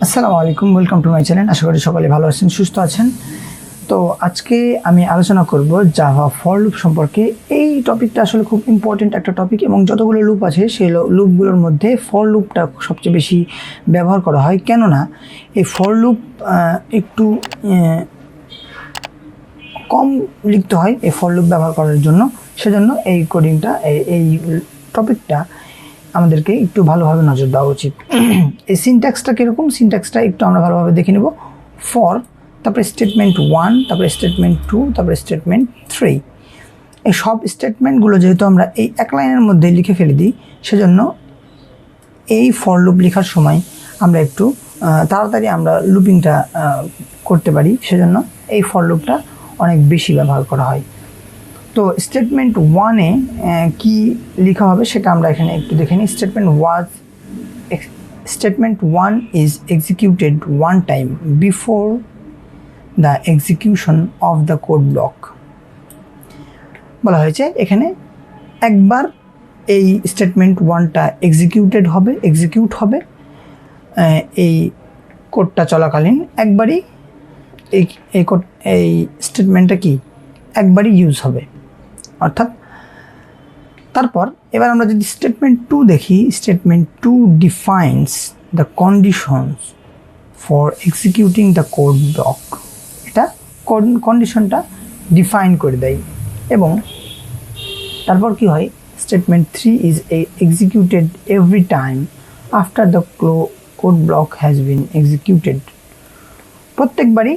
আসসালামু আলাইকুম, welcome to my channel. আশা করি সকলে ভালো আছেন, সুস্থ আছেন। তো আজকে আমি আলোচনা করব জাভা ফর লুপ সম্পর্কে। এই টপিকটা আসলে খুব ইম্পর্টেন্ট একটা টপিক এবং যতগুলো লুপ আছে সেই লুপগুলোর মধ্যে ফর লুপটা সবচেয়ে বেশি ব্যবহার করা হয়। কেননা এই ফর লুপ একটু কম লিখতে হয় এই ফর লুপ ব্যবহার করার জন্য। সেজন্য এই কোডিংটা এই টপিকটা আমাদেরকে একটু ভালোভাবে নজর দেওয়া উচিত। এই সিনট্যাক্সটা কীরকম, সিনট্যাক্সটা একটু আমরা ভালোভাবে দেখে নেব। ফর, তারপরে স্টেটমেন্ট 1, তারপরে স্টেটমেন্ট 2, তারপরে স্টেটমেন্ট 3। এই সব স্টেটমেন্টগুলো যেহেতু আমরা এই এক লাইনের মধ্যে লিখে ফেলে দিই, সেজন্য এই ফর লুপ লেখার সময় আমরা একটু তাড়াতাড়ি আমরা লুপিংটা করতে পারি। সেজন্য এই ফর লুপটা অনেক বেশি ব্যবহার করা হয়। তো স্টেটমেন্ট 1-এ কি লেখা হবে সেটা আমরা এখানে একটু দেখে নিই। Statement 1 is executed one time before the execution of the code block. বলা হয়েছে এখানে একবার এই স্টেটমেন্ট 1টা এক্সিকিউট হবে এই কোডটা চলাকালীন একবারই এই স্টেটমেন্টটা কি একবারই ইউজ হবে। অর্থাৎ তারপর এবার আমরা যদি স্টেটমেন্ট 2 দেখি, statement 2 defines the conditions for executing the code block. এটা কন্ডিশনটা ডিফাইন করে দেয়। এবং তারপর কি হয়, statement 3 is executed every time after the code block has been executed. প্রত্যেকবারই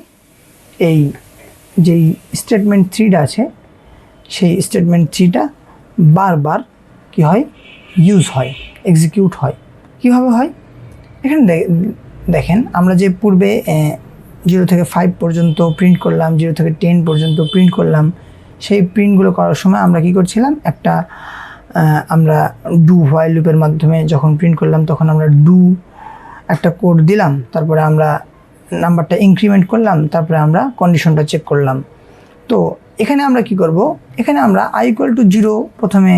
এই যেই স্টেটমেন্ট 3টা আছে সেই স্টেটমেন্ট 3টা বারবার কি হয়, ইউজ হয়, এক্সিকিউট হয়। কীভাবে হয় এখানে দেখেন, আমরা যে পূর্বে 0 থেকে 5 পর্যন্ত প্রিন্ট করলাম, 0 থেকে 10 পর্যন্ত প্রিন্ট করলাম, সেই প্রিন্টগুলো করার সময় আমরা কি করছিলাম, আমরা ডু হোয়াইল লুপের মাধ্যমে যখন প্রিন্ট করলাম তখন আমরা একটা কোড দিলাম, তারপরে আমরা নাম্বারটা ইনক্রিমেন্ট করলাম, তারপরে আমরা কন্ডিশনটা চেক করলাম। তো এখানে আমরা কি করব, এখানে আমরা i=0 প্রথমে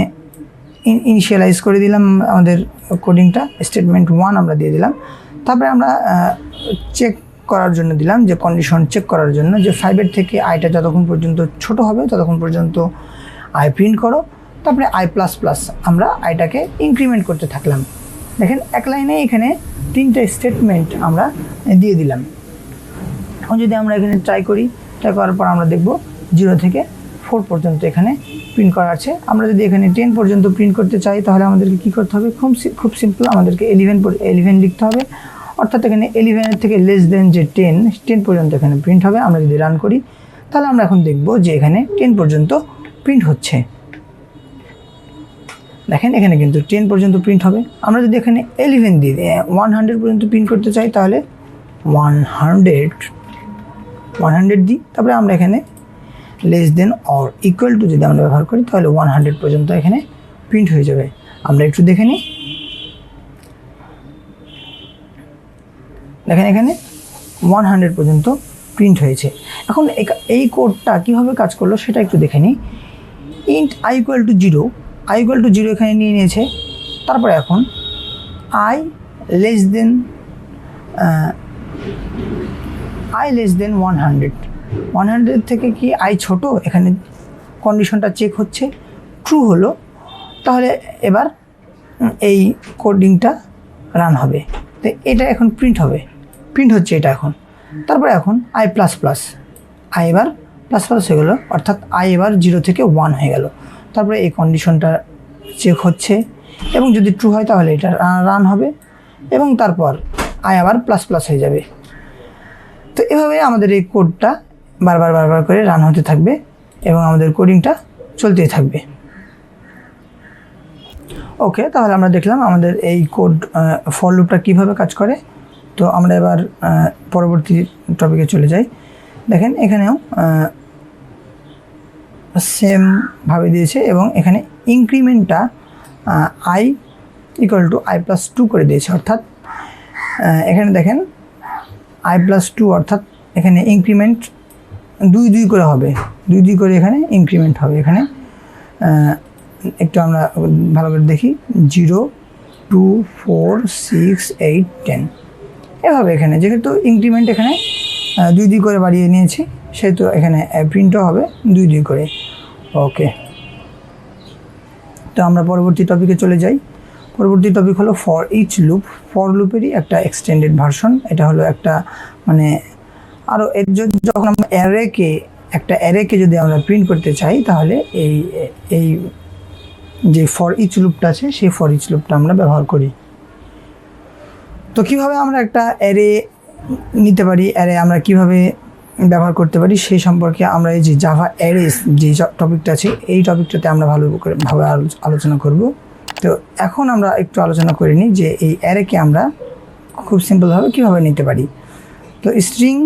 ইনিশিয়ালাইজ করে দিলাম আমাদের কোডিংটা। স্টেটমেন্ট 1 আমরা দিয়ে দিলাম, তারপরে আমরা চেক করার জন্য দিলাম, যে কন্ডিশন চেক করার জন্য যে 5-এর থেকে আইটা যতক্ষণ পর্যন্ত ছোট হবে ততক্ষণ পর্যন্ত আই প্রিন্ট করো। তারপরে i++ আমরা আইটাকে ইনক্রিমেন্ট করতে থাকলাম। দেখেন এক লাইনে এখানে 3টে স্টেটমেন্ট আমরা দিয়ে দিলাম। এখন যদি আমরা এখানে ট্রাই করার পর আমরা দেখব 0 থেকে 4 পর্যন্ত এখানে প্রিন্ট করা আছে। আমরা যদি এখানে 10 পর্যন্ত প্রিন্ট করতে চাই তাহলে আমাদেরকে কী করতে হবে, খুব সিম্পল, আমাদেরকে 11 লিখতে হবে। অর্থাৎ এখানে 11-এর থেকে লেস দেন যে 10 পর্যন্ত এখানে প্রিন্ট হবে। আমরা যদি রান করি তাহলে আমরা এখন দেখব যে এখানে 10 পর্যন্ত প্রিন্ট হচ্ছে। দেখেন এখানে কিন্তু 10 পর্যন্ত প্রিন্ট হবে। আমরা যদি এখানে 11 দিই 100 পর্যন্ত প্রিন্ট করতে চাই তাহলে 100 দিই। তারপরে আমরা এখানে less than or equal to যদি আমরা ব্যবহার করি তাহলে 100 পর্যন্ত এখানে প্রিন্ট হয়ে যাবে। আমরা একটু দেখে নিই। দেখেন এখানে 100 পর্যন্ত প্রিন্ট হয়েছে। এখন এই কোডটা কীভাবে কাজ করলো সেটা একটু দেখে নিই। ইন্ট i=0 এখানে নিয়ে নিয়েছে। তারপরে এখন i লেস দেন 100 থেকে কি i ছোট, এখানে কন্ডিশনটা চেক হচ্ছে, ট্রু হলো, তাহলে এবার এই কোডিংটা রান হবে। তো এটা এখন প্রিন্ট হচ্ছে এটা এখন। তারপরে এখন i++, এবার ++ হয়ে গেলো, অর্থাৎ i এবার 0 থেকে 1 হয়ে গেল। তারপরে এই কন্ডিশনটা চেক হচ্ছে এবং যদি ট্রু হয় তাহলে এটা রান হবে এবং তারপর i আবার ++ হয়ে যাবে। তো এভাবে আমাদের এই কোডটা বারবার করে রান হতে থাকবে এবং আমাদের কোডিংটা চলতেই থাকবে। ওকে, তাহলে আমরা দেখলাম আমাদের এই কোড ফর লুপটা কীভাবে কাজ করে। তো আমরা এবার পরবর্তী টপিকে চলে যাই। দেখেন এখানেও সেমভাবে দিয়েছে এবং এখানে ইনক্রিমেন্টটা i=i+2 করে দিয়েছে। অর্থাৎ এখানে দেখেন i+2 অর্থাৎ এখানে ইনক্রিমেন্ট 2 করে হবে, 2 করে এখানে ইনক্রিমেন্ট হবে। এখানে একটু আমরা ভালো করে দেখি, 0 2 4 6 8 10 এভাবে এখানে যেহেতু ইনক্রিমেন্ট এখানে 2 করে বাড়িয়ে নিয়েছি, সেহেতু এখানে প্রিন্টও হবে 2 করে। ওকে, তো আমরা পরবর্তী টপিকে চলে যাই। পরবর্তী টপিক হলো ফর ইচ লুপ। ফর লুপেরই একটা এক্সটেন্ডেড ভার্সন। এটা হলো একটা মানে আরও যখন আমরা একটা অ্যারেকে যদি আমরা প্রিন্ট করতে চাই, তাহলে এই যে ফর ইচ লুপটা আছে, সেই ফর ইচ লুপটা আমরা ব্যবহার করি। তো কিভাবে আমরা একটা অ্যারে নিতে পারি, অ্যারে আমরা কিভাবে ব্যবহার করতে পারি, সেই সম্পর্কে আমরা এই যে জাভা অ্যারেস যে টপিকটা আছে, এই টপিকটাতে আমরা ভালোভাবে আলোচনা করব। তো এখন আমরা একটু আলোচনা করে নিই যে এই অ্যারেকে আমরা খুব সিম্পলভাবে কীভাবে নিতে পারি। তো স্ট্রিং,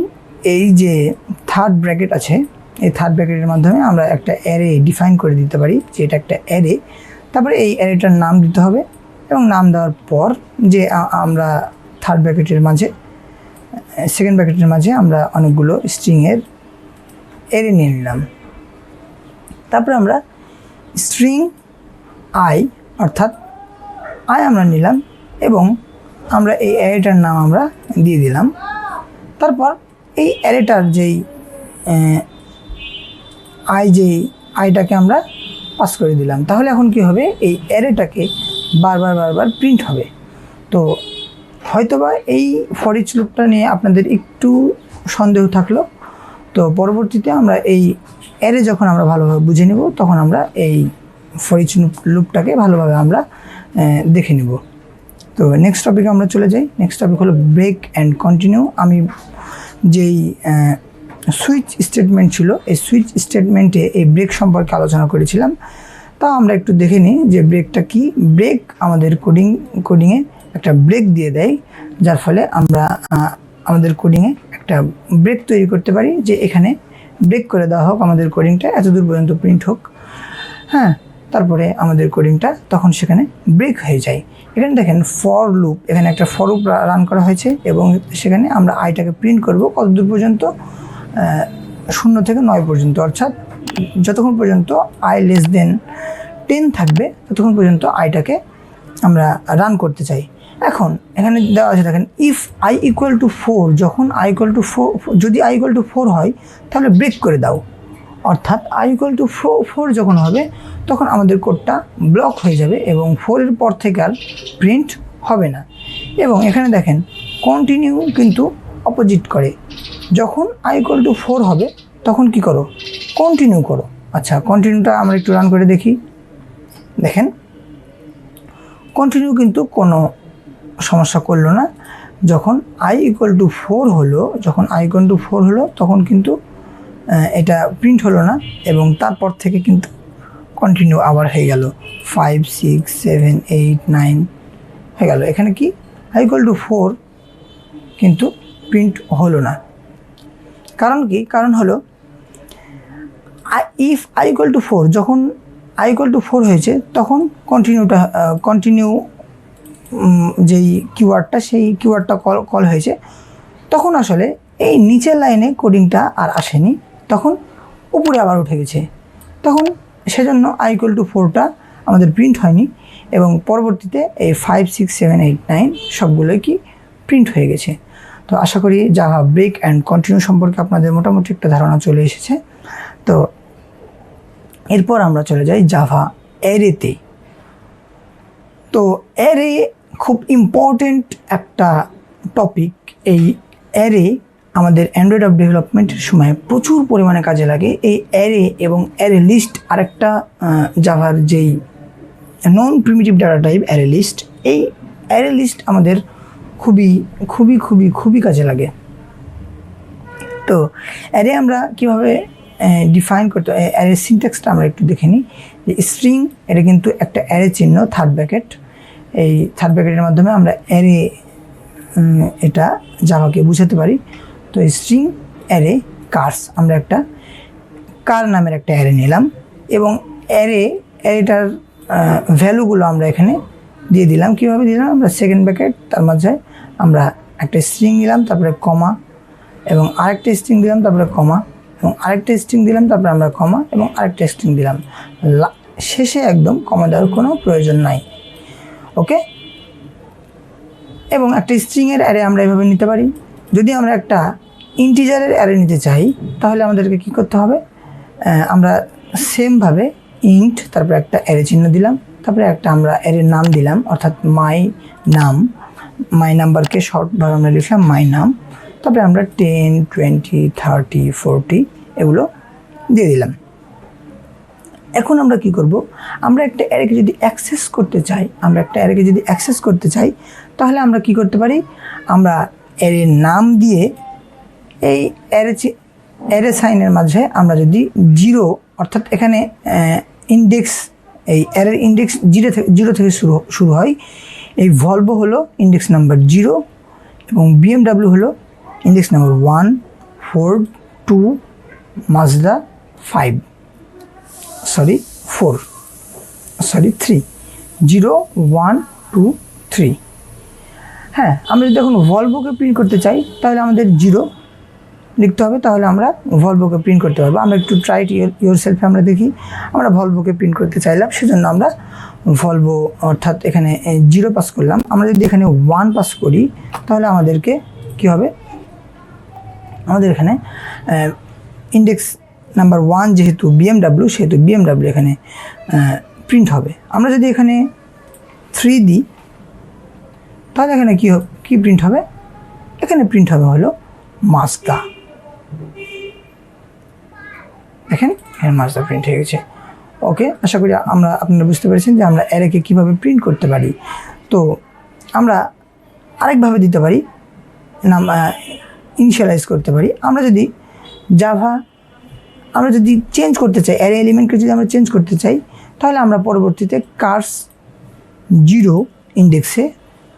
এই যে থার্ড ব্র্যাকেট আছে, এই থার্ড ব্র্যাকেটের মাধ্যমে আমরা একটা অ্যারে ডিফাইন করে দিতে পারি যে এটা একটা অ্যারে। তারপরে এই অ্যারেটার নাম দিতে হবে, এবং নাম দেওয়ার পর যে আমরা থার্ড ব্র্যাকেটের মাঝে, সেকেন্ড ব্র্যাকেটের মাঝে আমরা অনেকগুলো স্ট্রিংয়ের অ্যারে নিয়ে নিলাম। তারপরে আমরা স্ট্রিং আই, অর্থাৎ আই আমরা নিলাম, এবং আমরা এই অ্যারেটার নাম আমরা দিয়ে দিলাম। তারপর এই অ্যারেটার যেই আইটাকে আমরা পাস করে দিলাম। তাহলে এখন কি হবে, এই অ্যারেটাকে বারবার প্রিন্ট হবে। তো হয়তোবা এই ফর ইচ লুপটা নিয়ে আপনাদের একটু সন্দেহ থাকলো। তো পরবর্তীতে আমরা এই অ্যারে যখন আমরা ভালোভাবে বুঝে নেব, তখন আমরা এই ফর ইচ লুপটাকে ভালোভাবে আমরা দেখে নেব। তো নেক্সট টপিকে আমরা চলে যাই। নেক্সট টপিক হলো ব্রেক অ্যান্ড কন্টিনিউ। আমি যেই সুইচ স্টেটমেন্ট ছিল, এই সুইচ স্টেটমেন্টে এই ব্রেক সম্পর্কে আলোচনা করেছিলাম। তা আমরা একটু দেখে নিই যে ব্রেকটা কি। ব্রেক আমাদের কোডিংয়ে একটা ব্রেক দিয়ে দেয়, যার ফলে আমরা আমাদের কোডিংয়ে একটা ব্রেক তৈরি করতে পারি যে এখানে ব্রেক করে দেওয়া হোক, আমাদের কোডিংটা এতদূর পর্যন্ত প্রিন্ট হোক। হ্যাঁ, তারপরে আমাদের কোডিংটা তখন সেখানে ব্রেক হয়ে যায়। এখানে দেখেন ফর লুপ, এখানে একটা ফর লুপ রান করা হয়েছে, এবং সেখানে আমরা আইটাকে প্রিন্ট করব কতদূর পর্যন্ত, 0 থেকে 9 পর্যন্ত, অর্থাৎ যতক্ষণ পর্যন্ত আই লেস দেন 10 থাকবে ততক্ষণ পর্যন্ত আইটাকে আমরা রান করতে চাই। এখন এখানে দেওয়া আছে দেখেন, ইফ আই ইকুয়াল টু 4, যখন আই ইকুয়াল টু 4, যদি আই ইকুয়াল টু 4 হয় তাহলে ব্রেক করে দাও। অর্থাৎ আই ইকুয়াল টু 4 যখন হবে তখন আমাদের কোডটা ব্লক হয়ে যাবে এবং 4-এর পর থেকে আর প্রিন্ট হবে না। এবং এখানে দেখেন কন্টিনিউ কিন্তু অপোজিট করে, যখন আই ইকুয়াল টু 4 হবে তখন কি করো, কন্টিনিউ করো। আচ্ছা, কন্টিনিউটা আমরা একটু রান করে দেখি। দেখেন কন্টিনিউ কিন্তু কোনো সমস্যা করলো না। যখন আই ইকুয়াল টু 4 হলো, তখন কিন্তু এটা প্রিন্ট হলো না, এবং তারপর থেকে কিন্তু কন্টিনিউ আবার হয়ে গেল, 5, 6, 7, 8, 9 হয়ে গেল। এখানে কি আই ইকুয়াল টু 4 কিন্তু প্রিন্ট হলো না। কারণ কি? কারণ হলো ইফ আই ইকুয়াল টু 4, যখন আই ইকুয়াল টু 4 হয়েছে তখন কন্টিনিউ যেই কিওয়ার্ডটা, সেই কিওয়ার্ডটা কল হয়েছে। তখন আসলে এই নিচের লাইনে কোডিংটা আর আসেনি, তখন উপরে আবার উঠে গেছে। তখন সেজন্য আই ইকুয়াল টু 4টা আমাদের প্রিন্ট হয়নি, এবং পরবর্তীতে এই 5, 6, 7, 8, 9 সবগুলোই কি প্রিন্ট হয়ে গেছে। তো আশা করি জাভা ব্রেক অ্যান্ড কন্টিনিউ সম্পর্কে আপনাদের মোটামুটি একটা ধারণা চলে এসেছে। তো এরপর আমরা চলে যাই জাভা অ্যারেতে। তো অ্যারে খুব ইম্পর্টেন্ট একটা টপিক। এই অ্যারে আমাদের অ্যান্ড্রয়েড অ্যাপ ডেভেলপমেন্টের সময় প্রচুর পরিমাণে কাজে লাগে। এই অ্যারে এবং অ্যারে লিস্ট আরেকটা জাভার যেই non primitive data type array list, এই অ্যারে লিস্ট আমাদের খুবই খুবই খুবই খুবই কাজে লাগে। তো অ্যারে আমরা কীভাবে ডিফাইন করতে, অ্যারে সিনট্যাক্সটা আমরা একটু দেখে নিই। যে স্ট্রিং, এটা কিন্তু একটা অ্যারে চিহ্ন, থার্ড ব্র্যাকেট। এই থার্ড ব্র্যাকেটের মাধ্যমে আমরা অ্যারে এটা জাভাকে বুঝাতে পারি। তো স্ট্রিং অ্যারে কার্স, আমরা একটা কার নামের একটা অ্যারে নিলাম, এবং অ্যারেটার ভ্যালুগুলো আমরা এখানে দিয়ে দিলাম। কীভাবে দিলাম? আমরা সেকেন্ড ব্র্যাকেট, তার মাঝে আমরা একটা স্ট্রিং দিলাম, তারপরে কমা, এবং আরেকটা স্ট্রিং দিলাম, তারপরে কমা, এবং আরেকটা স্ট্রিং দিলাম, তারপরে আমরা কমা, এবং আরেকটা স্ট্রিং দিলাম। শেষে একদম কমা দেওয়ার কোনো প্রয়োজন নাই। ওকে, এবং একটা স্ট্রিংয়ের অ্যারে আমরা এভাবে নিতে পারি। যদি আমরা একটা ইন্টিজারের অ্যারে নিতে চাই তাহলে আমাদেরকে কী করতে হবে, আমরা সেমভাবে ইন্ট তারপরে একটা অ্যারে চিহ্ন দিলাম, তারপরে একটা আমরা অ্যারের নাম দিলাম, অর্থাৎ মাই নাম্বারকে শর্টভাবে আমরা লিখলাম মাই নাম, তারপরে আমরা 10, 20, 30, 40 এগুলো দিয়ে দিলাম। এখন আমরা কি করব, আমরা একটা অ্যারেকে যদি অ্যাক্সেস করতে চাই তাহলে আমরা কি করতে পারি, আমরা অ্যারের নাম দিয়ে এই অ্যারে সাইনের মাঝে আমরা যদি 0, অর্থাৎ এখানে ইন্ডেক্স, এই অ্যারের ইন্ডেক্স 0 থেকে শুরু হয়, এই ভলভো হলো ইন্ডেক্স নাম্বার 0 এবং BMW হলো ইন্ডেক্স নাম্বার 1, 4, 2, মাজদা 3, 0, 1, 2, 3। হ্যাঁ, আমরা যদি এখন ভলভোকে প্রিন্ট করতে চাই তাহলে আমাদের 0 লিখতে হবে, তাহলে আমরা ভলভোকে প্রিন্ট করতে পারবো। আমরা একটু ট্রাই ইয়োরসেলফে আমরা দেখি, আমরা ভলভোকে প্রিন্ট করতে চাইলাম, সেজন্য আমরা ভলভো অর্থাৎ এখানে 0 পাস করলাম। আমরা যদি এখানে 1 পাস করি তাহলে আমাদেরকে কি হবে, আমাদের এখানে ইন্ডেক্স নাম্বার 1 যেহেতু BMW, সেহেতু BMW এখানে প্রিন্ট হবে। আমরা যদি এখানে 3 দিই তাহলে এখানে কি প্রিন্ট হবে, এখানে প্রিন্ট হবে হলো মাজদা। দেখেন এখানে মাজদা প্রিন্ট হয়ে গেছে। ওকে, আশা করি আপনারা বুঝতে পেরেছেন যে আমরা অ্যারেকে কীভাবে প্রিন্ট করতে পারি। তো আমরা আরেকভাবে দিতে পারি, নাম ইনিশিয়ালাইজ করতে পারি। আমরা যদি চেঞ্জ করতে চাই, অ্যারে এলিমেন্টকে যদি আমরা চেঞ্জ করতে চাই তাহলে আমরা পরবর্তীতে কার্স 0 ইন্ডেক্সে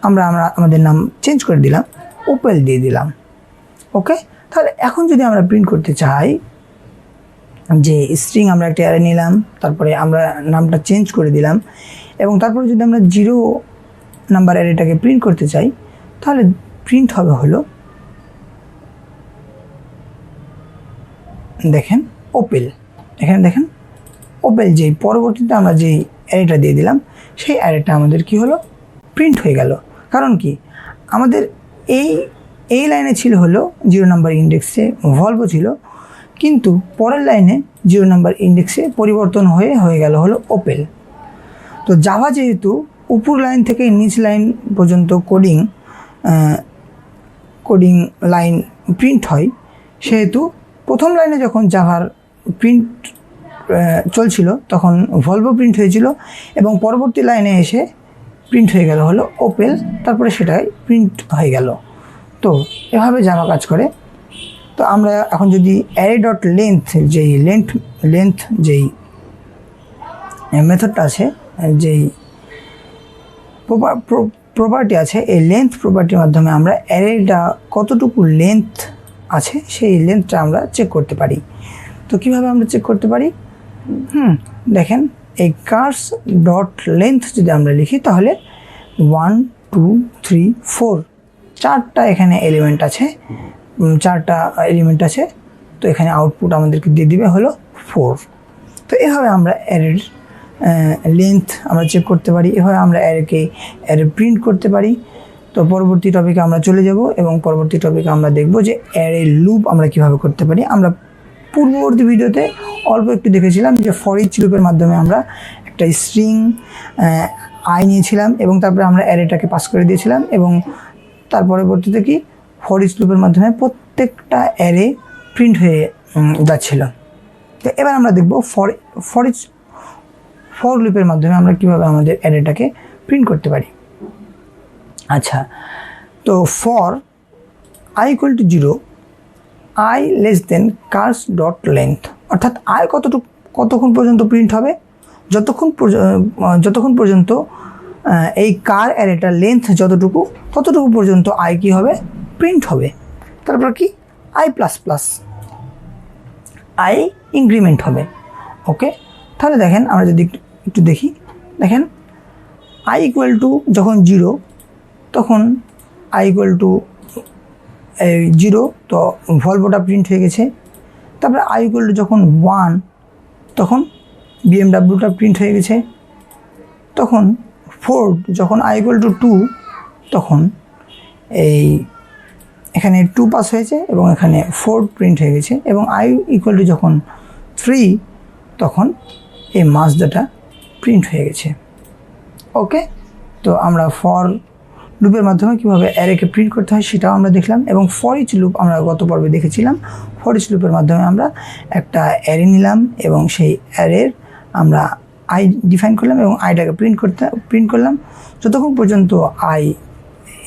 আমরা আমাদের নাম চেঞ্জ করে দিলাম, ওপেল দিয়ে দিলাম। ওকে, তাহলে এখন যদি আমরা প্রিন্ট করতে চাই যে স্ট্রিং, আমরা একটা অ্যারে নিলাম, তারপরে আমরা নামটা চেঞ্জ করে দিলাম, এবং তারপরে যদি আমরা 0 নাম্বার অ্যারেটাকে প্রিন্ট করতে চাই তাহলে প্রিন্ট হবে হলো, দেখেন ওপেল। এখানে দেখেন ওপেল, যেই পরবর্তীতে আমরা যেই অ্যারেটা দিয়ে দিলাম সেই অ্যারেটা আমাদের কি হলো, প্রিন্ট হয়ে গেল। কারণ কি, আমাদের এই লাইনে ছিল হলো 0 নাম্বার ইন্ডেক্সে ভলভো ছিল, কিন্তু পরের লাইনে 0 নাম্বার ইন্ডেক্সে পরিবর্তন হয়ে গেল হলো ওপেল। তো জাভা যেহেতু উপর লাইন থেকে নিচ লাইন পর্যন্ত কোডিং লাইন প্রিন্ট হয়, সেহেতু প্রথম লাইনে যখন জাভার প্রিন্ট চলছিল তখন ভলভো প্রিন্ট হয়েছিল, এবং পরবর্তী লাইনে এসে প্রিন্ট হয়ে গেল হলো ওপেল, তারপরে সেটাই প্রিন্ট হয়ে গেল। তো এভাবে জাভা কাজ করে। তো আমরা এখন যদি অ্যারে ডট লেন্থ যেই মেথডটা আছে, যেই প্রপার্টি আছে, এই লেন্থ প্রপার্টির মাধ্যমে আমরা অ্যারেটা কতটুকু লেন্থ আছে সেই লেন্থটা আমরা চেক করতে পারি। তো কিভাবে আমরা চেক করতে পারি, দেখেন এই কার্স ডট লেন্থ যদি আমরা লিখি তাহলে 1, 2, 3, 4 4টা এখানে এলিমেন্ট আছে, 4টা এলিমেন্ট আছে। তো এখানে আউটপুট আমাদেরকে দিয়ে দিবে হলো 4। তো এভাবে আমরা অ্যারের লেন্থ আমরা চেক করতে পারি, এভাবে আমরা অ্যারে প্রিন্ট করতে পারি। তো পরবর্তী টপিকে আমরা চলে যাব, এবং পরবর্তী টপিকে আমরা দেখব যে অ্যারে লুপ আমরা কিভাবে করতে পারি। আমরা পূর্ববর্তী ভিডিওতে অল্প একটু দেখেছিলাম যে ফর ইচ লুপের মাধ্যমে আমরা একটা স্ট্রিং আই নিয়েছিলাম এবং তারপরে আমরা অ্যারেটাকে পাস করে দিয়েছিলাম, এবং তার পরবর্তীতে কি ফর ইচ লুপের মাধ্যমে প্রত্যেকটা অ্যারে প্রিন্ট হয়ে যাচ্ছিল। তো এবার আমরা দেখব ফর লুপের মাধ্যমে আমরা কীভাবে আমাদের অ্যারেটাকে প্রিন্ট করতে পারি। আচ্ছা, তো for i = 0, i < cars dot length, অর্থাৎ i কতক্ষণ পর্যন্ত প্রিন্ট হবে, যতক্ষণ পর্যন্ত এই কার অ্যারেটার লেন্থ যতটুকু ততটুকু পর্যন্ত i কি হবে, প্রিন্ট হবে। তারপর কি i ইনক্রিমেন্ট হবে। ওকে, তাহলে দেখেন আমরা যদি একটু দেখি, দেখেন i = যখন 0 তখন i = 0, তো ভলভোটা প্রিন্ট হয়ে গেছে। তারপরে i = যখন 1 তখন BMWটা প্রিন্ট হয়ে গেছে। তখন 4 যখন i = 2 তখন এই এখানে 2 পাস হয়েছে এবং এখানে 4 প্রিন্ট হয়ে গেছে এবং I ইকুয়াল টু যখন 3 তখন এই মাস ডাটা প্রিন্ট হয়ে গেছে। ওকে, তো আমরা ফর লুপের মাধ্যমে কীভাবে অ্যারেকে প্রিন্ট করতে হয় সেটাও আমরা দেখলাম এবং ফর ইচ লুপ আমরা গত পর্বে দেখেছিলাম। ফর ইচ লুপের মাধ্যমে আমরা একটা অ্যারে নিলাম এবং সেই অ্যারের আমরা আই ডিফাইন করলাম এবং আইটাকে প্রিন্ট করলাম যতক্ষণ পর্যন্ত আই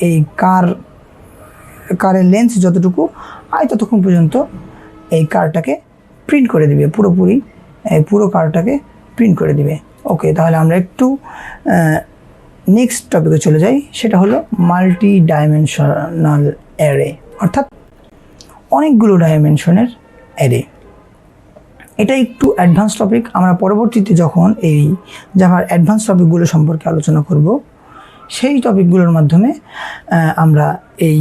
এই কারের লেন্থ যতটুকু আই ততক্ষণ পর্যন্ত এই কারটাকে প্রিন্ট করে দিবে, পুরোপুরি এই পুরো কারটাকে প্রিন্ট করে দিবে। ওকে, তাহলে আমরা একটু নেক্সট টপিকে চলে যাই, সেটা হলো মাল্টি ডাইমেনশনাল অ্যারে, অর্থাৎ অনেকগুলো ডাইমেনশনের অ্যারে। এটা একটু অ্যাডভান্স টপিক। আমরা পরবর্তীতে যখন এই জাভার অ্যাডভান্স টপিকগুলো সম্পর্কে আলোচনা করব, সেই টপিকগুলোর মাধ্যমে আমরা এই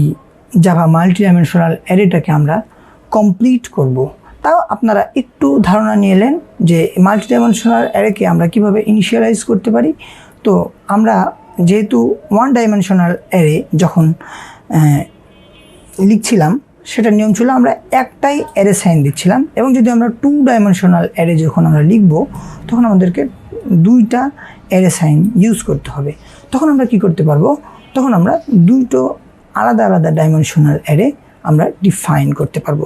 জাভা মাল্টি ডাইমেনশনাল অ্যারেটাকে আমরা কমপ্লিট করব। তাও আপনারা একটু ধারণা নিয়ে এলেন যে মাল্টি ডাইমেনশনাল অ্যারেকে আমরা কিভাবে ইনিশিয়ালাইজ করতে পারি। তো আমরা যেহেতু ওয়ান ডাইমেনশনাল অ্যারে যখন লিখছিলাম সেটা নিয়ম ছিল আমরা একটাই অ্যারে সাইন দিচ্ছিলাম এবং যদি আমরা 2 ডাইমেনশনাল অ্যারে যখন আমরা লিখব তখন আমাদেরকে 2টা অ্যারে সাইন ইউজ করতে হবে। তখন আমরা কি করতে পারবো, তখন আমরা 2টো আলাদা আলাদা ডাইমেনশনাল অ্যারে আমরা ডিফাইন করতে পারবো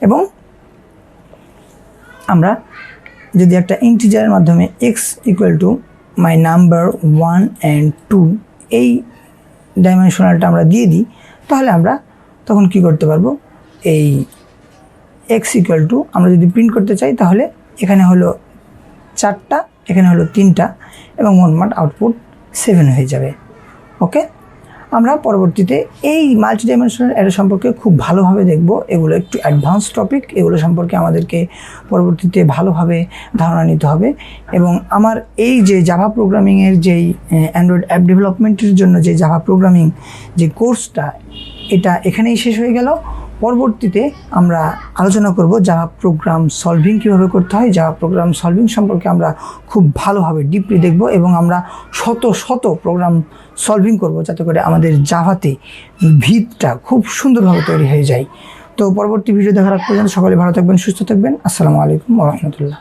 এবং আমরা যদি একটা ইন্টিজারের মাধ্যমে x equal to my number 1 and 2 এই ডাইমেনশনালটা আমরা দিয়ে দিই, তাহলে আমরা তখন কি করতে পারবো, এই x ইকুয়াল টু আমরা যদি প্রিন্ট করতে চাই তাহলে এখানে হলো 4টা, এখানে হলো 3টা এবং মোটমাট আউটপুট 7 হয়ে যাবে। ওকে, আমরা পরবর্তীতে এই মাল্টি ডাইমেনশনাল অ্যারে সম্পর্কে খুব ভালোভাবে দেখব। এগুলো একটু অ্যাডভান্স টপিক, এগুলো সম্পর্কে আমাদেরকে পরবর্তীতে ভালোভাবে ধারণা নিতে হবে এবং আমার এই যে জাভা প্রোগ্রামিংয়ের যেই অ্যান্ড্রয়েড অ্যাপ ডেভেলপমেন্টের জন্য যে জাভা প্রোগ্রামিং যে কোর্সটা, এটা এখানেই শেষ হয়ে গেল। পরবর্তীতে আমরা আলোচনা করব জাভা প্রোগ্রাম সলভিং কীভাবে করতে হয়। জাভা প্রোগ্রাম সলভিং সম্পর্কে আমরা খুব ভালোভাবে ডিপলি দেখব এবং আমরা শত প্রোগ্রাম সলভিং করব যাতে করে আমাদের জাভাতে ভিতটা খুব সুন্দরভাবে তৈরি হয়ে যায়। তো পরবর্তী ভিডিও দেখার পর্যন্ত সকলে ভালো থাকবেন, সুস্থ থাকবেন। আসসালামু আলাইকুম ওয়া রাহমাতুল্লাহ।